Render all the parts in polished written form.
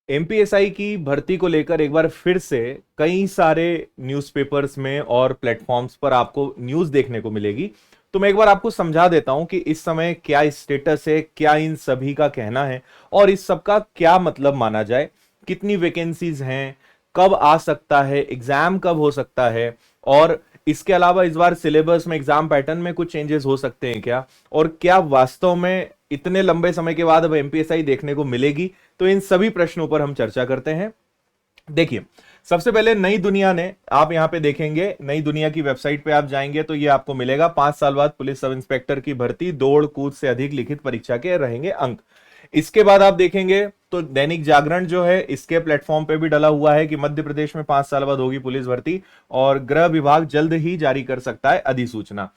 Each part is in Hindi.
एमपीएसआई की भर्ती को लेकर एक बार फिर से कई सारे न्यूज़पेपर्स में और प्लेटफॉर्म्स पर आपको न्यूज़ देखने को मिलेगी। तो मैं एक बार आपको समझा देता हूं कि इस समय क्या स्टेटस है, क्या इन सभी का कहना है और इस सब का क्या मतलब माना जाए, कितनी वैकेंसीज हैं, कब आ सकता है, एग्जाम कब हो सकता है, और इसके अलावा इस बार सिलेबस में, एग्जाम पैटर्न में कुछ चेंजेस हो सकते हैं क्या, और क्या वास्तव में इतने लंबे समय के बाद अब एमपीएसआई देखने को मिलेगी। तो इन सभी प्रश्नों पर हम चर्चा करते हैं। देखिए, सबसे पहले नई दुनिया ने, आप यहां पे देखेंगे, नई दुनिया की वेबसाइट पे आप जाएंगे तो ये आपको मिलेगा 5 साल बाद पुलिस सब इंस्पेक्टर की भर्ती, दौड़ कूद से अधिक लिखित परीक्षा के रहेंगे अंक। इसके बाद आप देखेंगे तो दैनिक जागरण जो है, इसके प्लेटफॉर्म पे भी डला हुआ है कि मध्य प्रदेश में 5 साल बाद होगी पुलिस भर्ती और गृह विभाग जल्द ही जारी कर सकता है अधिसूचना।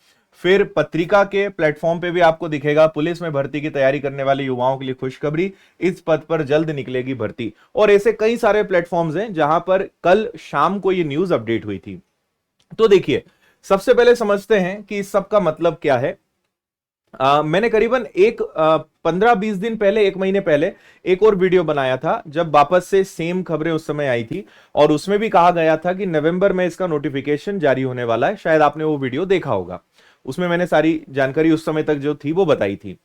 फिर पत्रिका के प्लेटफॉर्म पे भी आपको दिखेगा पुलिस में भर्ती की तैयारी करने वाले युवाओं के लिए खुशखबरी, इस पद पर जल्द निकलेगी भर्ती। और ऐसे कई सारे प्लेटफॉर्म्स हैं जहां पर कल शाम को ये न्यूज अपडेट हुई थी। तो देखिए, सबसे पहले समझते हैं कि इस सब का मतलब क्या है। मैंने करीबन एक 15-20 दिन पहले, 1 महीने पहले एक और वीडियो बनाया था जब वापस से सेम खबरें उस समय आई थी और उसमें भी कहा गया था कि नवंबर में इसका नोटिफिकेशन जारी होने वाला है। शायद आपने वो वीडियो देखा होगा, उसमें मैंने सारी जानकारी उस समय तक जो थी वो बताई थी।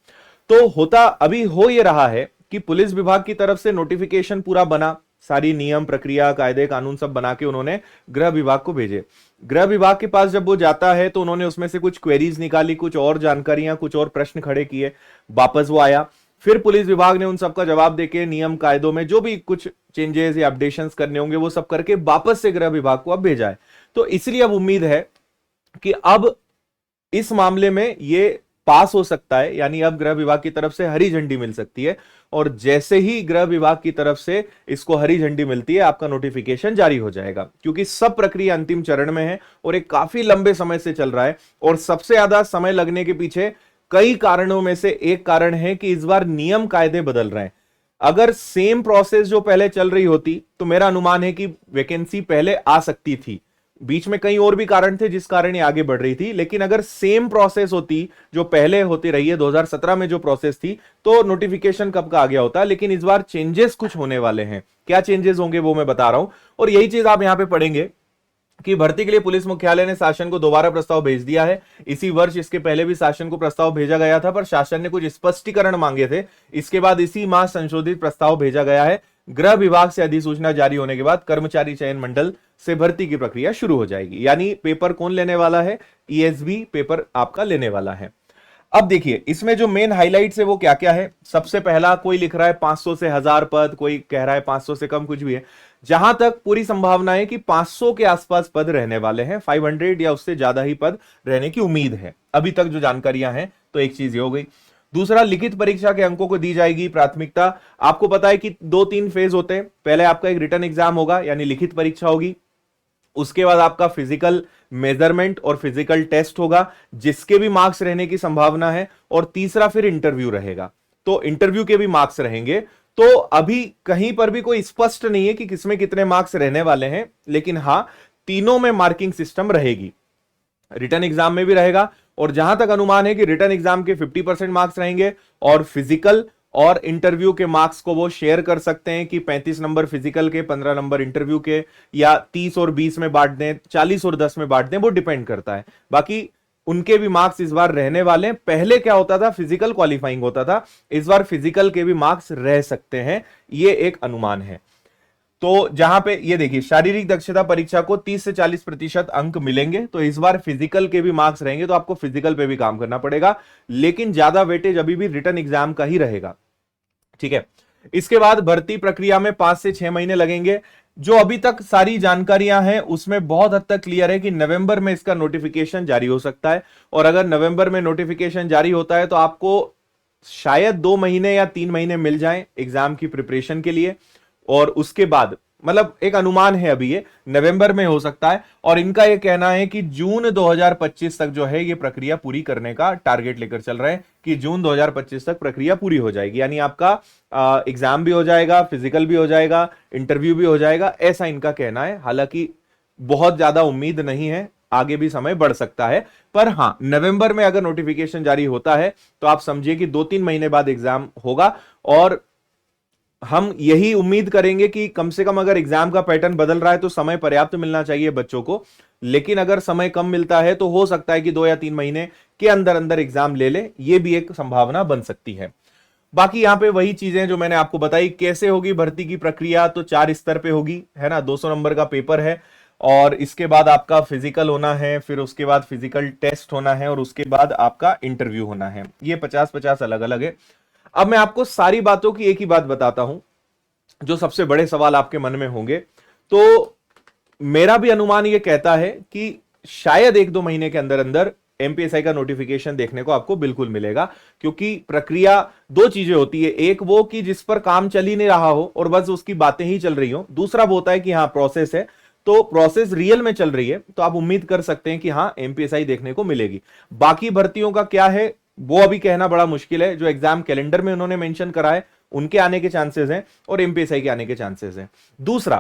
तो होता अभी हो ये रहा है कि पुलिस विभाग की तरफ से नोटिफिकेशन पूरा बना, सारी नियम प्रक्रिया कायदे कानून सब बना के उन्होंने गृह विभाग को भेजे। गृह विभाग के पास जब वो जाता है तो उन्होंने उसमें से कुछ क्वेरीज निकाली, कुछ और जानकारियां, कुछ और प्रश्न खड़े किए, वापस वो आया। फिर पुलिस विभाग ने उन सबका जवाब देके नियम कायदों में जो भी कुछ चेंजेस या अपडेशंस करने होंगे वो सब करके वापस से गृह विभाग को अब भेजा है। तो इसलिए अब उम्मीद है कि अब इस मामले में ये पास हो सकता है, यानी अब गृह विभाग की तरफ से हरी झंडी मिल सकती है और जैसे ही गृह विभाग की तरफ से इसको हरी झंडी मिलती है आपका नोटिफिकेशन जारी हो जाएगा, क्योंकि सब प्रक्रिया अंतिम चरण में है और एक काफी लंबे समय से चल रहा है। और सबसे ज्यादा समय लगने के पीछे कई कारणों में से एक कारण है कि इस बार नियम कायदे बदल रहे हैं। अगर सेम प्रोसेस जो पहले चल रही होती तो मेरा अनुमान है कि वैकेंसी पहले आ सकती थी। बीच में कई और भी कारण थे जिस कारण ये आगे बढ़ रही थी, लेकिन अगर सेम प्रोसेस होती जो पहले होती रही है 2017 में जो प्रोसेस थी, तो नोटिफिकेशन कब का आ गया होता। लेकिन इस बार चेंजेस कुछ होने वाले हैं। क्या चेंजेस होंगे वो मैं बता रहा हूं, और यही चीज आप यहां पे पढ़ेंगे कि भर्ती के लिए पुलिस मुख्यालय ने शासन को दोबारा प्रस्ताव भेज दिया है। इसी वर्ष इसके पहले भी शासन को प्रस्ताव भेजा गया था, पर शासन ने कुछ स्पष्टीकरण मांगे थे। इसके बाद इसी माह संशोधित प्रस्ताव भेजा गया है। गृह विभाग से अधिसूचना जारी होने के बाद कर्मचारी चयन मंडल से भर्ती की प्रक्रिया शुरू हो जाएगी। यानी पेपर कौन लेने वाला है? ईएसबी पेपर आपका लेने वाला है। अब देखिए, इसमें जो मेन हाइलाइट्स है वो क्या क्या है। सबसे पहला, कोई लिख रहा है 500 से 1000 पद, कोई कह रहा है 500 से कम, कुछ भी है। जहां तक पूरी संभावना है कि 500 के आसपास पद रहने वाले हैं, 500 या उससे ज्यादा ही पद रहने की उम्मीद है अभी तक जो जानकारियां हैं। तो एक चीज ये हो गई। दूसरा, लिखित परीक्षा के अंकों को दी जाएगी प्राथमिकता। आपको पता है कि 2-3 फेज होते हैं। पहले आपका एक रिटन एग्जाम होगा, यानी लिखित परीक्षा होगी। उसके बाद आपका फिजिकल मेजरमेंट और फिजिकल टेस्ट होगा, जिसके भी मार्क्स रहने की संभावना है। और तीसरा फिर इंटरव्यू रहेगा, तो इंटरव्यू के भी मार्क्स रहेंगे। तो अभी कहीं पर भी कोई स्पष्ट नहीं है कि किसमें कितने मार्क्स रहने वाले हैं, लेकिन हां, तीनों में मार्किंग सिस्टम रहेगी। रिटर्न एग्जाम में भी रहेगा, और जहां तक अनुमान है कि रिटर्न एग्जाम के 50% मार्क्स रहेंगे और फिजिकल और इंटरव्यू के मार्क्स को वो शेयर कर सकते हैं कि 35 नंबर फिजिकल के, 15 नंबर इंटरव्यू के, या 30 और 20 में बांट दें, 40 और 10 में बांट दें, वो डिपेंड करता है। बाकी उनके भी मार्क्स इस बार रहने वाले हैं। पहले क्या होता था, फिजिकल क्वालिफाइंग होता था, इस बार फिजिकल के भी मार्क्स रह सकते हैं, ये एक अनुमान है। तो जहां पे ये देखिए, शारीरिक दक्षता परीक्षा को 30 से 40% अंक मिलेंगे, तो इस बार फिजिकल के भी मार्क्स रहेंगे, तो आपको फिजिकल पे भी काम करना पड़ेगा, लेकिन ज्यादा वेटेज अभी भी रिटर्न एग्जाम का ही रहेगा। ठीक है। इसके बाद भर्ती प्रक्रिया में 5 से 6 महीने लगेंगे। जो अभी तक सारी जानकारियां हैं उसमें बहुत हद तक क्लियर है कि नवंबर में इसका नोटिफिकेशन जारी हो सकता है। और अगर नवंबर में नोटिफिकेशन जारी होता है तो आपको शायद 2 महीने या 3 महीने मिल जाएं एग्जाम की प्रिपरेशन के लिए। और उसके बाद, मतलब एक अनुमान है अभी, ये नवंबर में हो सकता है। और इनका ये कहना है कि जून 2025 तक जो है ये प्रक्रिया पूरी करने का टारगेट लेकर चल रहे हैं कि जून 2025 तक प्रक्रिया पूरी हो जाएगी, यानी आपका एग्जाम भी हो जाएगा, फिजिकल भी हो जाएगा, इंटरव्यू भी हो जाएगा, ऐसा इनका कहना है। हालांकि बहुत ज्यादा उम्मीद नहीं है, आगे भी समय बढ़ सकता है। पर हां, नवंबर में अगर नोटिफिकेशन जारी होता है तो आप समझिए कि 2-3 महीने बाद एग्जाम होगा। और हम यही उम्मीद करेंगे कि कम से कम अगर एग्जाम का पैटर्न बदल रहा है तो समय पर्याप्त मिलना चाहिए बच्चों को। लेकिन अगर समय कम मिलता है तो हो सकता है कि 2 या 3 महीने के अंदर अंदर एग्जाम ले ले, ये भी एक संभावना बन सकती है। बाकी यहां पे वही चीजें जो मैंने आपको बताई, कैसे होगी भर्ती की प्रक्रिया, तो 4 स्तर पे होगी, है ना। 200 नंबर का पेपर है, और इसके बाद आपका फिजिकल होना है, फिर उसके बाद फिजिकल टेस्ट होना है, और उसके बाद आपका इंटरव्यू होना है। ये 50-50 अलग अलग है। अब मैं आपको सारी बातों की एक ही बात बताता हूं, जो सबसे बड़े सवाल आपके मन में होंगे। तो मेरा भी अनुमान यह कहता है कि शायद 1-2 महीने के अंदर अंदर एमपीएसआई का नोटिफिकेशन देखने को आपको बिल्कुल मिलेगा। क्योंकि प्रक्रिया दो चीजें होती है, एक वो कि जिस पर काम चल ही नहीं रहा हो और बस उसकी बातें ही चल रही हो, दूसरा वो होता है कि हाँ प्रोसेस है, तो प्रोसेस रियल में चल रही है, तो आप उम्मीद कर सकते हैं कि हाँ एमपीएसआई देखने को मिलेगी। बाकी भर्तियों का क्या है वो अभी कहना बड़ा मुश्किल है। जो एग्जाम कैलेंडर में उन्होंने मेंशन करा है उनके आने के चांसेस हैं, और एमपीएसआई के आने के चांसेस हैं। दूसरा,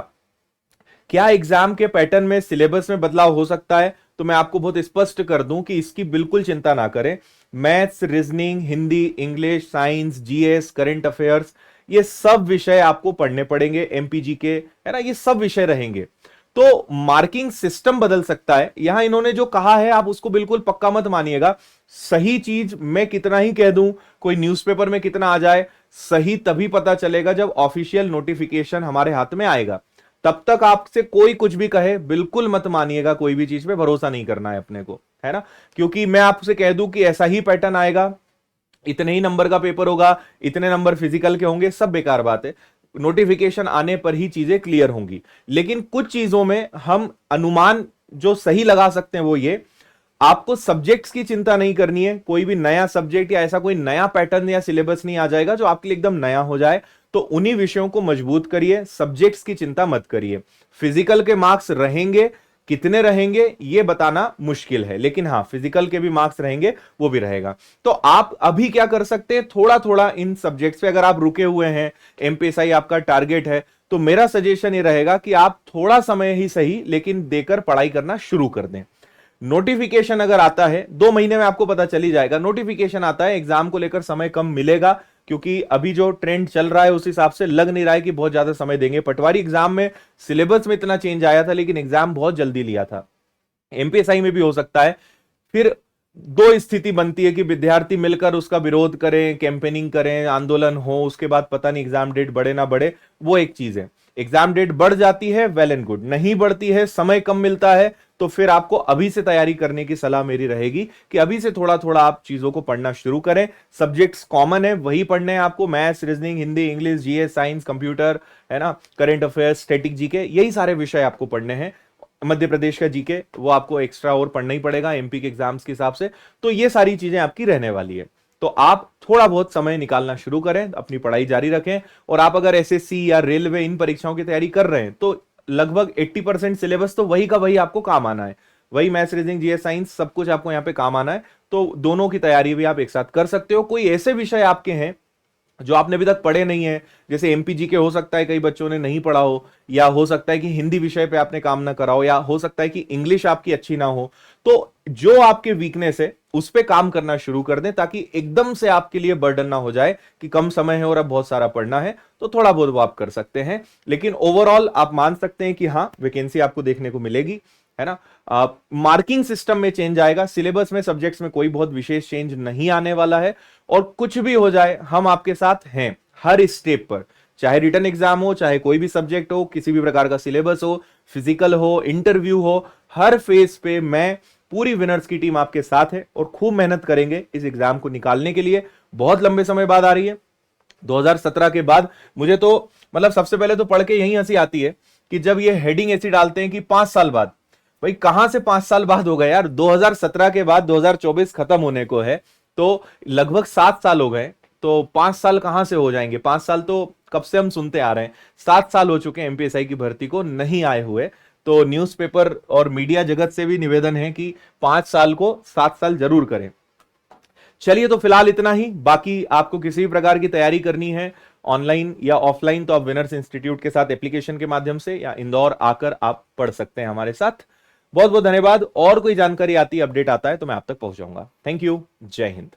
क्या एग्जाम के पैटर्न में सिलेबस में बदलाव हो सकता है? तो मैं आपको बहुत स्पष्ट कर दूं कि इसकी बिल्कुल चिंता ना करें। Maths, reasoning, Hindi, English, science, GS, current affairs, ये सब विषय आपको पढ़ने पड़ेंगे। एमपीजी के, है ना, ये सब विषय रहेंगे। तो मार्किंग सिस्टम बदल सकता है। यहां इन्होंने जो कहा है आप उसको बिल्कुल पक्का मत मानिएगा। सही चीज मैं कितना ही कह दूं, कोई न्यूज़पेपर में कितना आ जाए, सही तभी पता चलेगा जब ऑफिशियल नोटिफिकेशन हमारे हाथ में आएगा। तब तक आपसे कोई कुछ भी कहे बिल्कुल मत मानिएगा, कोई भी चीज पे भरोसा नहीं करना है अपने को, है ना। क्योंकि मैं आपसे कह दूं कि ऐसा ही पैटर्न आएगा, इतने ही नंबर का पेपर होगा, इतने नंबर फिजिकल के होंगे, सब बेकार बात है। नोटिफिकेशन आने पर ही चीजें क्लियर होंगी। लेकिन कुछ चीजों में हम अनुमान जो सही लगा सकते हैं वो ये, आपको सब्जेक्ट्स की चिंता नहीं करनी है। कोई भी नया सब्जेक्ट या ऐसा कोई नया पैटर्न या सिलेबस नहीं आ जाएगा जो आपके लिए एकदम नया हो जाए, तो उन्हीं विषयों को मजबूत करिए, सब्जेक्ट्स की चिंता मत करिए। फिजिकल के मार्क्स रहेंगे, कितने रहेंगे ये बताना मुश्किल है, लेकिन हाँ फिजिकल के भी मार्क्स रहेंगे, वो भी रहेगा। तो आप अभी क्या कर सकते हैं, थोड़ा थोड़ा इन सब्जेक्ट्स पे अगर आप रुके हुए हैं, एमपीएसआई आपका टारगेट है, तो मेरा सजेशन ये रहेगा कि आप थोड़ा समय ही सही लेकिन देकर पढ़ाई करना शुरू कर दें। नोटिफिकेशन अगर आता है 2 महीने में, आपको पता चल ही जाएगा। नोटिफिकेशन आता है, एग्जाम को लेकर समय कम मिलेगा, क्योंकि अभी जो ट्रेंड चल रहा है उस हिसाब से लग नहीं रहा है कि बहुत ज्यादा समय देंगे। पटवारी एग्जाम में सिलेबस में इतना चेंज आया था, लेकिन एग्जाम बहुत जल्दी लिया था। एमपीएसआई में भी हो सकता है। फिर दो स्थिति बनती है कि विद्यार्थी मिलकर उसका विरोध करें, कैंपेनिंग करें, आंदोलन हो, उसके बाद पता नहीं एग्जाम डेट बढ़े ना बढ़े, वो एक चीज है। एग्जाम डेट बढ़ जाती है वेल एंड गुड, नहीं बढ़ती है, समय कम मिलता है, तो फिर आपको अभी से तैयारी करने की सलाह मेरी रहेगी कि अभी से थोड़ा थोड़ा आप चीजों को पढ़ना शुरू करें। सब्जेक्ट्स कॉमन है, वही पढ़ने हैं आपको, maths, reasoning, Hindi, English, GS, science, computer, है ना, करंट अफेयर्स, स्टैटिक जीके, यही सारे विषय आपको पढ़ने हैं। मध्य प्रदेश का जीके वो आपको एक्स्ट्रा और पढ़ना ही पड़ेगा एमपी के एग्जाम्स के हिसाब से। तो ये सारी चीजें आपकी रहने वाली है। तो आप थोड़ा बहुत समय निकालना शुरू करें, अपनी पढ़ाई जारी रखें। और आप अगर एसएससी या रेलवे इन परीक्षाओं की तैयारी कर रहे हैं तो लगभग 80% सिलेबस तो वही का वही आपको काम आना है। वही मैथ्स, रीजनिंग, जीएस, साइंस, सब कुछ आपको यहाँ पे काम आना है। तो दोनों की तैयारी भी आप एक साथ कर सकते हो। कोई ऐसे विषय आपके हैं जो आपने अभी तक पढ़े नहीं है, जैसे एमपीजी के हो सकता है कई बच्चों ने नहीं पढ़ा हो, या हो सकता है कि हिंदी विषय पे आपने काम ना करा हो, या हो सकता है कि इंग्लिश आपकी अच्छी ना हो, तो जो आपके वीकनेस है उस पे काम करना शुरू कर दें, ताकि एकदम से आपके लिए बर्डन ना हो जाए कि कम समय है और अब बहुत सारा पढ़ना है। तो थोड़ा बहुत वो आप कर सकते हैं, लेकिन ओवरऑल आप मान सकते हैं कि हाँ वैकेंसी आपको देखने को मिलेगी, है ना। मार्किंग सिस्टम में चेंज आएगा, सिलेबस में, सब्जेक्ट्स में कोई बहुत विशेष चेंज नहीं आने वाला है। और कुछ भी हो जाए हम आपके साथ हैं हर स्टेप पर, चाहे रिटन एग्जाम हो, चाहे कोई भी सब्जेक्ट हो, किसी भी प्रकार का सिलेबस हो, फिजिकल हो, इंटरव्यू हो, हर फेज पे मैं, पूरी विनर्स की टीम आपके साथ है और खूब मेहनत करेंगे इस एग्जाम को निकालने के लिए। बहुत लंबे समय बाद आ रही है, 2017 के बाद। मुझे तो मतलब सबसे पहले तो पढ़ के यही हंसी आती है कि जब ये हेडिंग ऐसी डालते हैं कि 5 साल बाद, भाई कहां से 5 साल बाद हो गए यार, 2017 के बाद 2024 खत्म होने को है, तो लगभग 7 साल हो गए। तो 5 साल कहां से हो जाएंगे, 5 साल तो कब से हम सुनते आ रहे हैं, 7 साल हो चुके हैं एमपीएसआई की भर्ती को नहीं आए हुए। तो न्यूज़पेपर और मीडिया जगत से भी निवेदन है कि 5 साल को 7 साल जरूर करें। चलिए, तो फिलहाल इतना ही। बाकी आपको किसी भी प्रकार की तैयारी करनी है ऑनलाइन या ऑफलाइन, तो आप विनर्स इंस्टीट्यूट के साथ एप्लीकेशन के माध्यम से या इंदौर आकर आप पढ़ सकते हैं हमारे साथ। बहुत बहुत धन्यवाद। और कोई जानकारी आती है, अपडेट आता है तो मैं आप तक पहुंचाऊंगा। Thank you. जय हिंद।